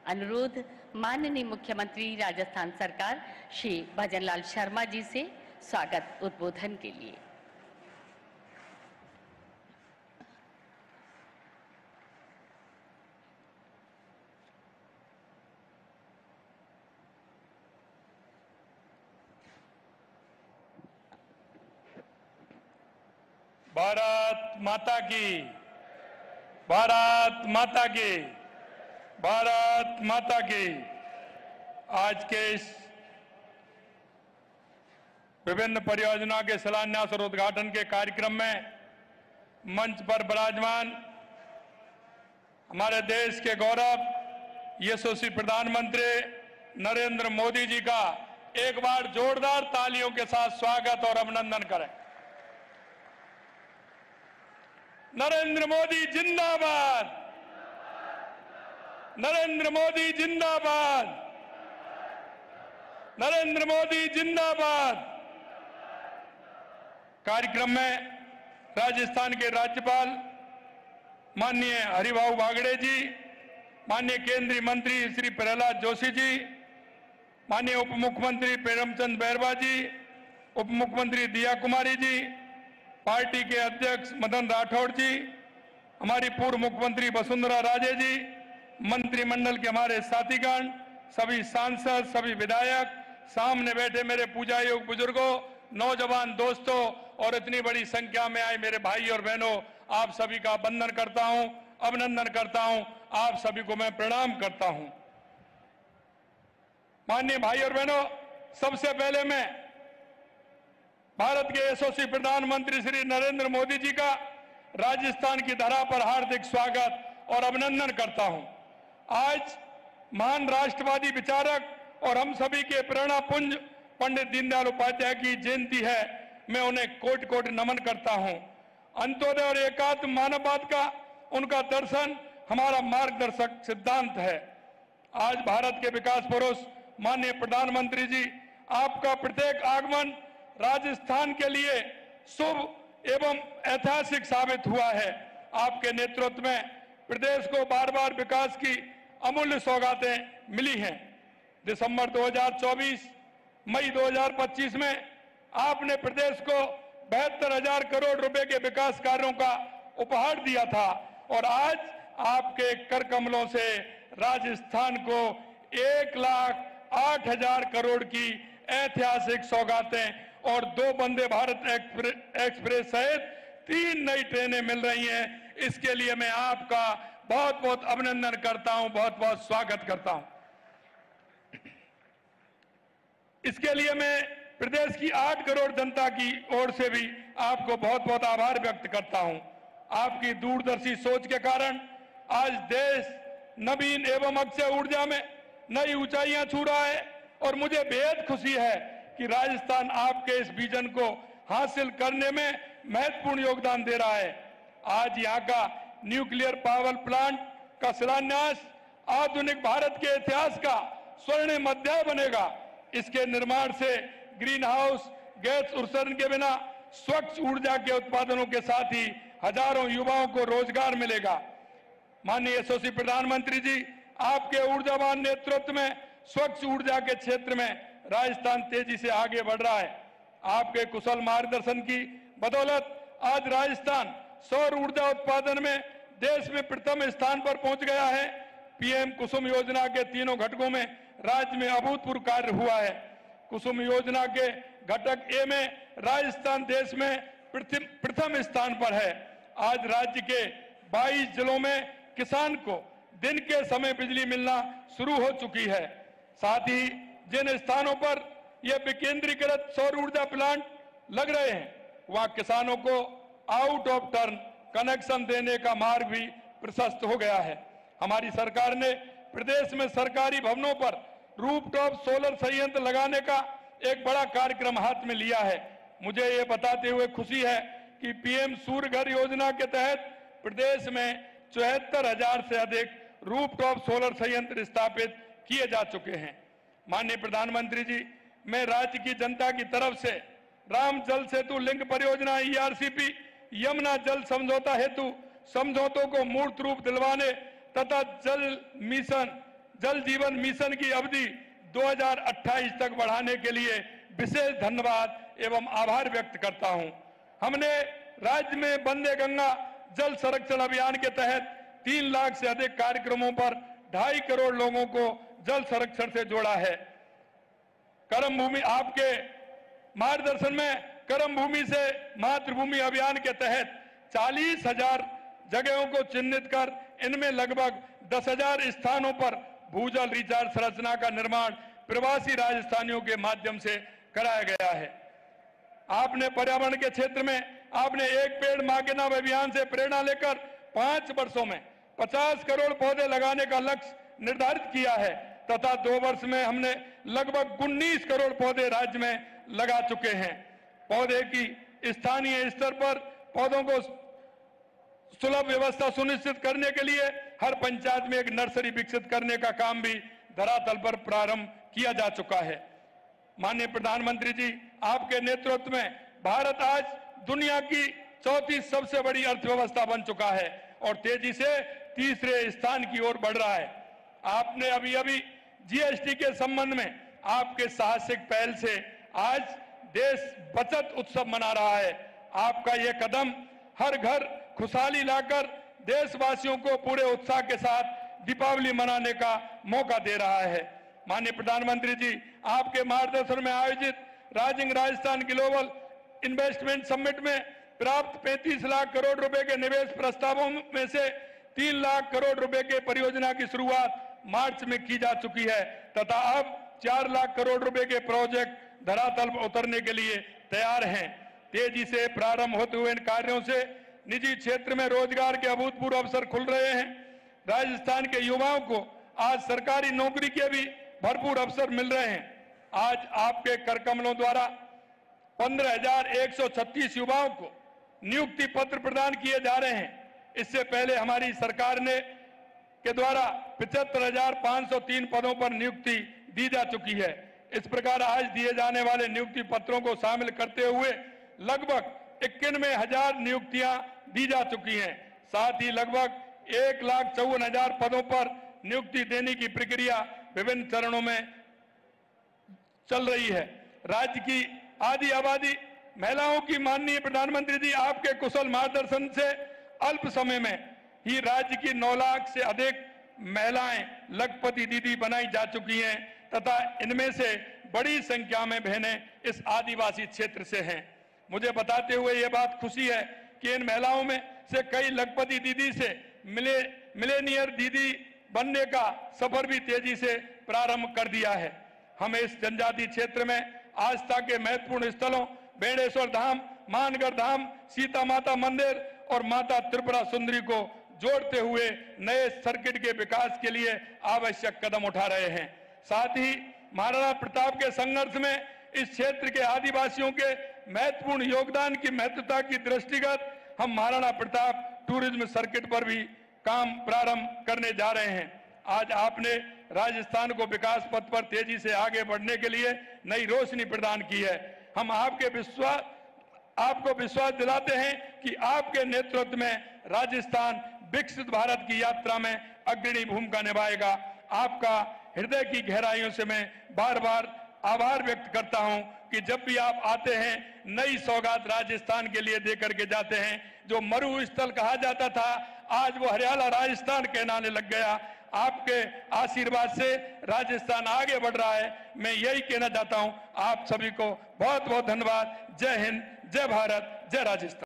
अनुरोध माननीय मुख्यमंत्री राजस्थान सरकार श्री भजनलाल शर्मा जी से स्वागत उद्बोधन के लिए। भारत माता की, भारत माता की, भारत माता की। आज के इस विभिन्न परियोजना के शिलान्यास और उद्घाटन के कार्यक्रम में मंच पर विराजमान हमारे देश के गौरव यशस्वी प्रधानमंत्री नरेंद्र मोदी जी का एक बार जोरदार तालियों के साथ स्वागत और अभिनंदन करें। नरेंद्र मोदी जिंदाबाद, नरेंद्र मोदी जिंदाबाद, नरेंद्र मोदी जिंदाबाद। कार्यक्रम में राजस्थान के राज्यपाल माननीय हरिभाऊ बागड़े जी, माननीय केंद्रीय मंत्री श्री प्रहलाद जोशी जी, माननीय उप मुख्यमंत्री प्रेमचंद बैरवा जी, उप मुख्यमंत्री दिया कुमारी जी, पार्टी के अध्यक्ष मदन राठौड़ जी, हमारी पूर्व मुख्यमंत्री वसुंधरा राजे जी, मंत्रिमंडल के हमारे साथीगण, सभी सांसद, सभी विधायक, सामने बैठे मेरे पूजा योग बुजुर्गों, नौजवान दोस्तों और इतनी बड़ी संख्या में आए मेरे भाई और बहनों, आप सभी का वंदन करता हूं, अभिनंदन करता हूं, आप सभी को मैं प्रणाम करता हूं। माननीय भाई और बहनों, सबसे पहले मैं भारत के यशस्वी प्रधानमंत्री श्री नरेंद्र मोदी जी का राजस्थान की धरा पर हार्दिक स्वागत और अभिनंदन करता हूं। आज महान राष्ट्रवादी विचारक और हम सभी के प्रेरणा पुंज पंडित दीनदयाल उपाध्याय की जयंती है। मैं उन्हें कोटि कोटि नमन करता हूं। अंत्योदय और एकात्म मानववाद का उनका दर्शन हमारा मार्गदर्शक सिद्धांत है। आज भारत के विकास पुरुष माननीय प्रधानमंत्री जी, आपका प्रत्येक आगमन राजस्थान के लिए शुभ एवं ऐतिहासिक साबित हुआ है। आपके नेतृत्व में प्रदेश को बार बार विकास की अमूल्य सौगातें मिली हैं। दिसंबर 2024, मई 2025 में आपने प्रदेश को 72,000 करोड़ रुपए के विकास कार्यों का उपहार दिया था और आज आपके कर कमलों से राजस्थान को 1,08,000 करोड़ की ऐतिहासिक सौगातें और 2 वंदे भारत एक्सप्रेस सहित 3 नई ट्रेनें मिल रही हैं। इसके लिए मैं आपका बहुत बहुत अभिनंदन करता हूं, बहुत बहुत स्वागत करता हूं। इसके लिए मैं प्रदेश की 8 करोड़ जनता की ओर से भी आपको बहुत बहुत आभार व्यक्त करता हूं। आपकी दूरदर्शी सोच के कारण आज देश नवीन एवं अक्षय ऊर्जा में नई ऊंचाइयां छू रहा है और मुझे बेहद खुशी है कि राजस्थान आपके इस विजन को हासिल करने में महत्वपूर्ण योगदान दे रहा है। आज यहां का न्यूक्लियर पावर प्लांट का शिलान्यास आधुनिक भारत के इतिहास का स्वर्णिम अध्याय बनेगा। इसके निर्माण से ग्रीन हाउस गैस उत्सर्जन के बिना स्वच्छ ऊर्जा के उत्पादनों के साथ ही हजारों युवाओं को रोजगार मिलेगा। माननीय यशस्वी प्रधानमंत्री जी, आपके ऊर्जावान नेतृत्व में स्वच्छ ऊर्जा के क्षेत्र में राजस्थान तेजी से आगे बढ़ रहा है। आपके कुशल मार्गदर्शन की बदौलत आज राजस्थान सौर ऊर्जा उत्पादन में देश में प्रथम स्थान पर पहुंच गया है। पीएम कुसुम योजना के तीनों घटकों में राज्य में अभूतपूर्व कार्य हुआ है। कुसुम योजना के घटक ए में राजस्थान देश में प्रथम स्थान पर है। आज राज्य के 22 जिलों में किसान को दिन के समय बिजली मिलना शुरू हो चुकी है। साथ ही जिन स्थानों पर यह विकेंद्रीकृत सौर ऊर्जा प्लांट लग रहे हैं, वहां किसानों को आउट ऑफ टर्न कनेक्शन देने का मार्ग भी प्रशस्त हो गया है। हमारी सरकार ने प्रदेश में सरकारी भवनों पर रूफटॉप सोलर संयंत्र लगाने का एक बड़ा कार्यक्रम हाथ में लिया है। मुझे ये बताते हुए खुशी है कि पीएम सूर्य घर योजना के तहत प्रदेश में 74,000 से अधिक रूफटॉप सोलर संयंत्र स्थापित किए जा चुके हैं। माननीय प्रधानमंत्री जी, मैं राज्य की जनता की तरफ से राम जल सेतु लिंक परियोजना ERCP, यमुना जल समझौता हेतु समझौतों को मूर्त रूप दिलवाने तथा जल मिशन जल जीवन मिशन की अवधि 2028 तक बढ़ाने के लिए विशेष धन्यवाद एवं आभार व्यक्त करता हूं। हमने राज्य में वंदे गंगा जल संरक्षण अभियान के तहत 3 लाख से अधिक कार्यक्रमों पर 2.5 करोड़ लोगों को जल संरक्षण से जोड़ा है। कर्म भूमि, आपके मार्गदर्शन में कर्म भूमि से मातृभूमि अभियान के तहत 40,000 जगहों को चिन्हित कर इनमें लगभग 10,000 स्थानों पर भूजल रिचार्ज संरचना का निर्माण प्रवासी राजस्थानियों के माध्यम से कराया गया है। आपने पर्यावरण के क्षेत्र में आपने एक पेड़ मां के नाम अभियान से प्रेरणा लेकर 5 वर्षों में 50 करोड़ पौधे लगाने का लक्ष्य निर्धारित किया है तथा 2 वर्ष में हमने लगभग 19 करोड़ पौधे राज्य में लगा चुके हैं। पौधे की स्थानीय स्तर पर पौधों को सुलभ व्यवस्था सुनिश्चित करने के लिए हर पंचायत में एक नर्सरी विकसित करने का काम भी धरातल पर प्रारंभ किया जा चुका है। माननीय प्रधानमंत्री जी, आपके नेतृत्व में भारत आज दुनिया की 34 सबसे बड़ी अर्थव्यवस्था बन चुका है और तेजी से तीसरे स्थान की ओर बढ़ रहा है। आपने अभी जीएसटी के संबंध में आपके साहसिक पहल से आज देश बचत उत्सव मना रहा है। आपका यह कदम हर घर खुशहाली लाकर देशवासियों को पूरे उत्साह के साथ दीपावली मनाने का मौका दे रहा है। माननीय प्रधानमंत्री जी, आपके मार्गदर्शन में आयोजित rising Rajasthan global investment summit में प्राप्त 35 लाख करोड़ रुपए के निवेश प्रस्तावों में से 3 लाख करोड़ रुपए के परियोजना की शुरुआत मार्च में की जा चुकी है तथा अब 4 लाख करोड़ रुपए के प्रोजेक्ट धरातल पर उतरने के लिए तैयार हैं। तेजी से प्रारंभ होते हुए इन कार्यों से निजी क्षेत्र में रोजगार के अभूतपूर्व अवसर खुल रहे हैं। राजस्थान के युवाओं को आज सरकारी नौकरी के भी भरपूर अवसर मिल रहे हैं। आज आपके कर कमलों द्वारा 15,136 युवाओं को नियुक्ति पत्र प्रदान किए जा रहे हैं। इससे पहले हमारी सरकार ने के द्वारा 75,503 पदों पर नियुक्ति दी जा चुकी है। इस प्रकार आज दिए जाने वाले नियुक्ति पत्रों को शामिल करते हुए लगभग 91,000 नियुक्तियां दी जा चुकी हैं। साथ ही लगभग 1,54,000 पदों पर नियुक्ति देने की प्रक्रिया विभिन्न चरणों में चल रही है। राज्य की आधी आबादी महिलाओं की माननीय प्रधानमंत्री जी, आपके कुशल मार्गदर्शन से अल्प समय में ही राज्य की 9 लाख से अधिक महिलाएं लखपति दीदी बनाई जा चुकी हैं तथा इनमें से बड़ी संख्या में बहनें इस आदिवासी क्षेत्र से हैं। मुझे बताते हुए ये बात खुशी है कि इन महिलाओं में से कई लखपति दीदी से मिलेनियर दीदी बनने का सफर भी तेजी से प्रारंभ कर दिया है। हमें इस जनजातीय क्षेत्र में आस्था के महत्वपूर्ण स्थलों बेणेश्वर धाम, मानगढ़ धाम, सीता माता मंदिर और माता त्रिपुरा सुंदरी को जोड़ते हुए नए सर्किट के विकास के लिए आवश्यक कदम उठा रहे हैं। साथ ही महाराणा प्रताप के संघर्ष में इस क्षेत्र के आदिवासियों के महत्वपूर्ण योगदान की महत्वता की दृष्टिगत हम महाराणा प्रताप टूरिज्म सर्किट पर भी काम प्रारंभ करने जा रहे हैं। आज आपने राजस्थान को विकास पथ पर तेजी से आगे बढ़ने के लिए नई रोशनी प्रदान की है। हम आपको विश्वास दिलाते हैं कि आपके नेतृत्व में राजस्थान विकसित भारत की यात्रा में अग्रणी भूमिका निभाएगा। आपका हृदय की गहराइयों से मैं बार बार आभार व्यक्त करता हूं कि जब भी आप आते हैं नई सौगात राजस्थान के लिए देकर के जाते हैं। जो मरुस्थल कहा जाता था आज वो हरियाला राजस्थान कहलाने लग गया। आपके आशीर्वाद से राजस्थान आगे बढ़ रहा है। मैं यही कहना चाहता हूं। आप सभी को बहुत बहुत धन्यवाद। जय हिंद, जय भारत, जय राजस्थान।